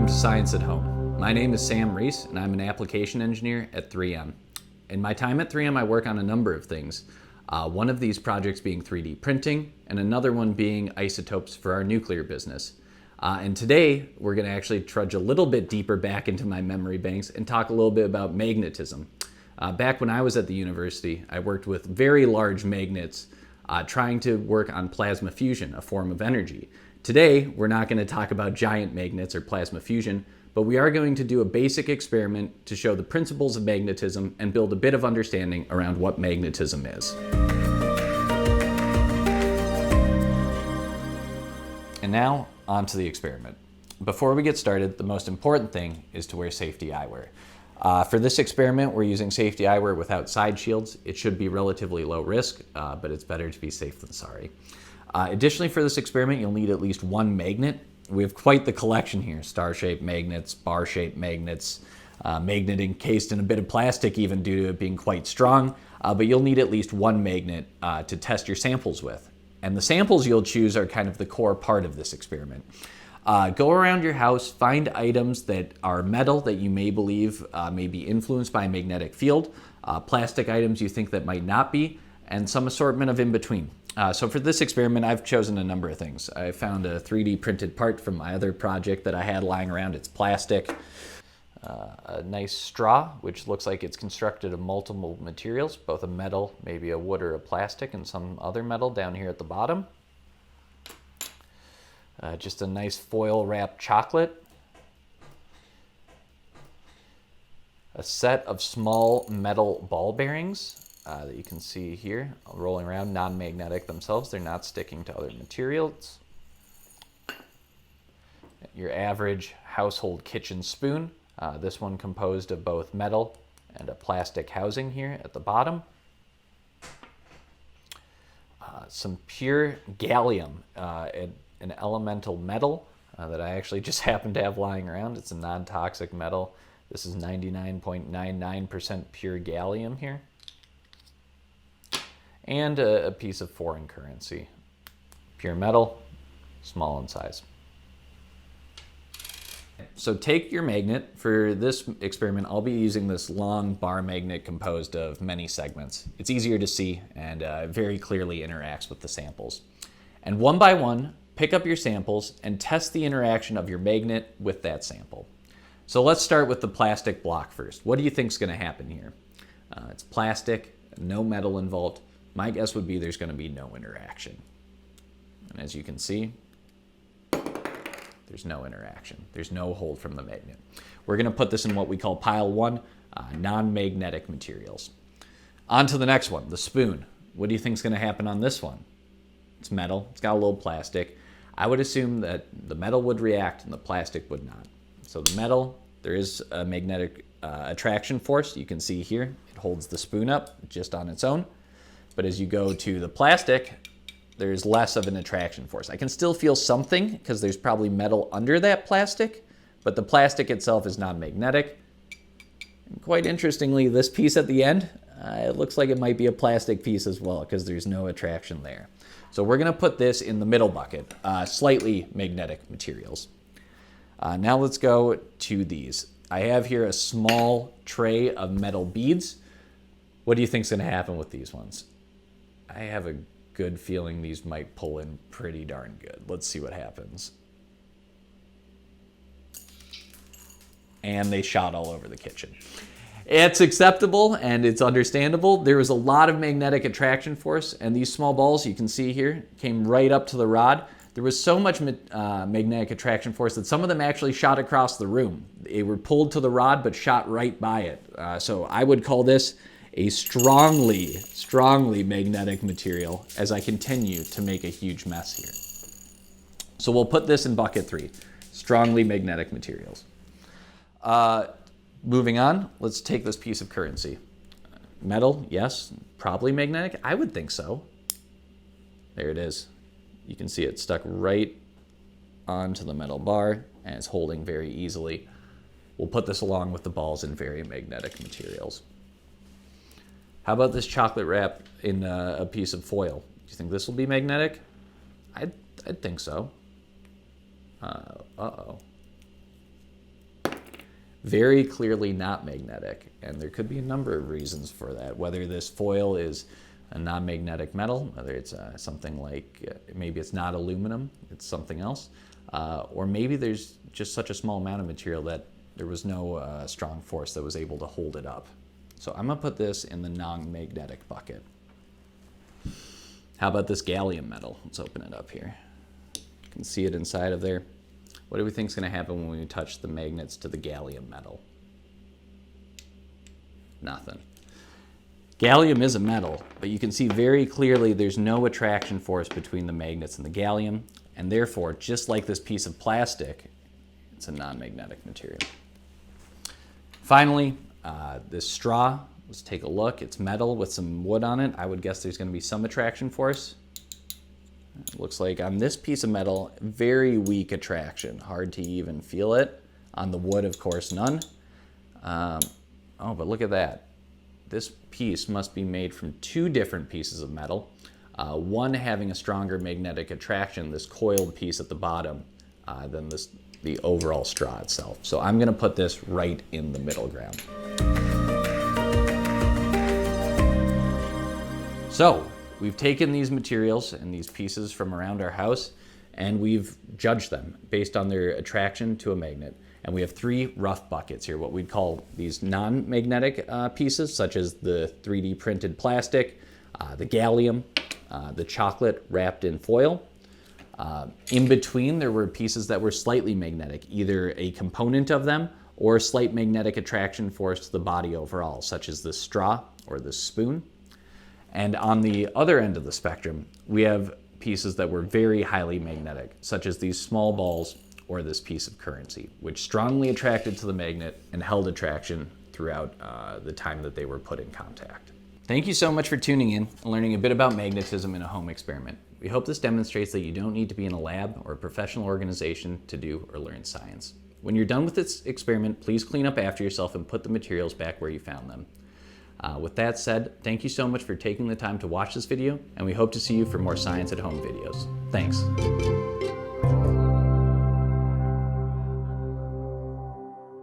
Welcome to Science at Home. My name is Sam Reiss, and I'm an application engineer at 3M. In my time at 3M, I work on a number of things. One of these projects being 3D printing, and another one being isotopes for our nuclear business. And today, we're going to actually trudge a little bit deeper back into my memory banks and talk a little bit about magnetism. Back when I was at the university, I worked with very large magnets trying to work on plasma fusion, a form of energy. Today, we're not going to talk about giant magnets or plasma fusion, but we are going to do a basic experiment to show the principles of magnetism and build a bit of understanding around what magnetism is. And now, on to the experiment. Before we get started, the most important thing is to wear safety eyewear. For this experiment, we're using safety eyewear without side shields. It should be relatively low risk, but it's better to be safe than sorry. Additionally, for this experiment, you'll need at least one magnet. We have quite the collection here: star-shaped magnets, bar-shaped magnets, magnet encased in a bit of plastic even due to it being quite strong, but you'll need at least one magnet to test your samples with. And the samples you'll choose are kind of the core part of this experiment. Go around your house, find items that are metal that you may believe may be influenced by a magnetic field, plastic items you think that might not be, and some assortment of in between. So for this experiment, I've chosen a number of things. I found a 3D printed part from my other project that I had lying around. It's plastic. A nice straw, which looks like it's constructed of multiple materials, both a metal, maybe a wood or a plastic, and some other metal down here at the bottom. Just a nice foil wrapped chocolate. A set of small metal ball bearings that you can see here rolling around, non-magnetic themselves. They're not sticking to other materials. Your average household kitchen spoon. This one composed of both metal and a plastic housing here at the bottom. Some pure gallium, an elemental metal that I actually just happen to have lying around. It's a non-toxic metal. This is 99.99% pure gallium here. And a piece of foreign currency. Pure metal, small in size. So take your magnet. For this experiment, I'll be using this long bar magnet composed of many segments. It's easier to see and very clearly interacts with the samples. And one by one, pick up your samples and test the interaction of your magnet with that sample. So let's start with the plastic block first. What do you think is going to happen here? It's plastic, no metal involved. My guess would be there's going to be no interaction. And as you can see, there's no interaction. There's no hold from the magnet. We're going to put this in what we call pile 1, non-magnetic materials. On to the next one, the spoon. What do you think is going to happen on this one? It's metal. It's got a little plastic. I would assume that the metal would react and the plastic would not. So the metal, there is a magnetic attraction force. You can see here, it holds the spoon up just on its own. But as you go to the plastic, there's less of an attraction force. I can still feel something because there's probably metal under that plastic, but the plastic itself is non-magnetic. And quite interestingly, this piece at the end, it looks like it might be a plastic piece as well because there's no attraction there. So we're going to put this in the middle bucket, slightly magnetic materials. Now let's go to these. I have here a small tray of metal beads. What do you think is going to happen with these ones? I have a good feeling these might pull in pretty darn good. Let's see what happens. And they shot all over the kitchen. It's acceptable and it's understandable. There was a lot of magnetic attraction force, and these small balls you can see here came right up to the rod. There was so much magnetic attraction force that some of them actually shot across the room. They were pulled to the rod but shot right by it. So I would call this a strongly magnetic material as I continue to make a huge mess here. So we'll put this in bucket 3, strongly magnetic materials. Moving on, let's take this piece of currency. Metal, yes, probably magnetic. I would think so. There it is. You can see it stuck right onto the metal bar and it's holding very easily. We'll put this along with the balls in very magnetic materials. How about this chocolate wrap in a piece of foil? Do you think this will be magnetic? I'd think so. Uh-oh. very clearly not magnetic. And there could be a number of reasons for that, whether this foil is a non-magnetic metal, whether it's something like, maybe it's not aluminum, it's something else, or maybe there's just such a small amount of material that there was no strong force that was able to hold it up. So I'm gonna put this in the non-magnetic bucket. How about this gallium metal? Let's open it up here. You can see it inside of there. What do we think is gonna happen when we touch the magnets to the gallium metal? Nothing. Gallium is a metal, but you can see very clearly there's no attraction force between the magnets and the gallium, and therefore, just like this piece of plastic, it's a non-magnetic material. Finally, this straw, let's take a look. It's metal with some wood on it. I would guess there's going to be some attraction force. It looks like on this piece of metal, very weak attraction, hard to even feel it. On the wood, of course, none. Oh, but look at that. This piece must be made from two different pieces of metal, one having a stronger magnetic attraction, this coiled piece at the bottom, than the overall straw itself. So I'm going to put this right in the middle ground. So we've taken these materials and these pieces from around our house and we've judged them based on their attraction to a magnet. And we have three rough buckets here, what we'd call these non-magnetic pieces, such as the 3D printed plastic, the gallium, the chocolate wrapped in foil. In between, there were pieces that were slightly magnetic, either a component of them or slight magnetic attraction force to the body overall, such as this straw or this spoon. And on the other end of the spectrum, we have pieces that were very highly magnetic, such as these small balls or this piece of currency, which strongly attracted to the magnet and held attraction throughout the time that they were put in contact. Thank you so much for tuning in and learning a bit about magnetism in a home experiment. We hope this demonstrates that you don't need to be in a lab or a professional organization to do or learn science. When you're done with this experiment, please clean up after yourself and put the materials back where you found them. With that said, thank you so much for taking the time to watch this video, and we hope to see you for more Science at Home videos. Thanks.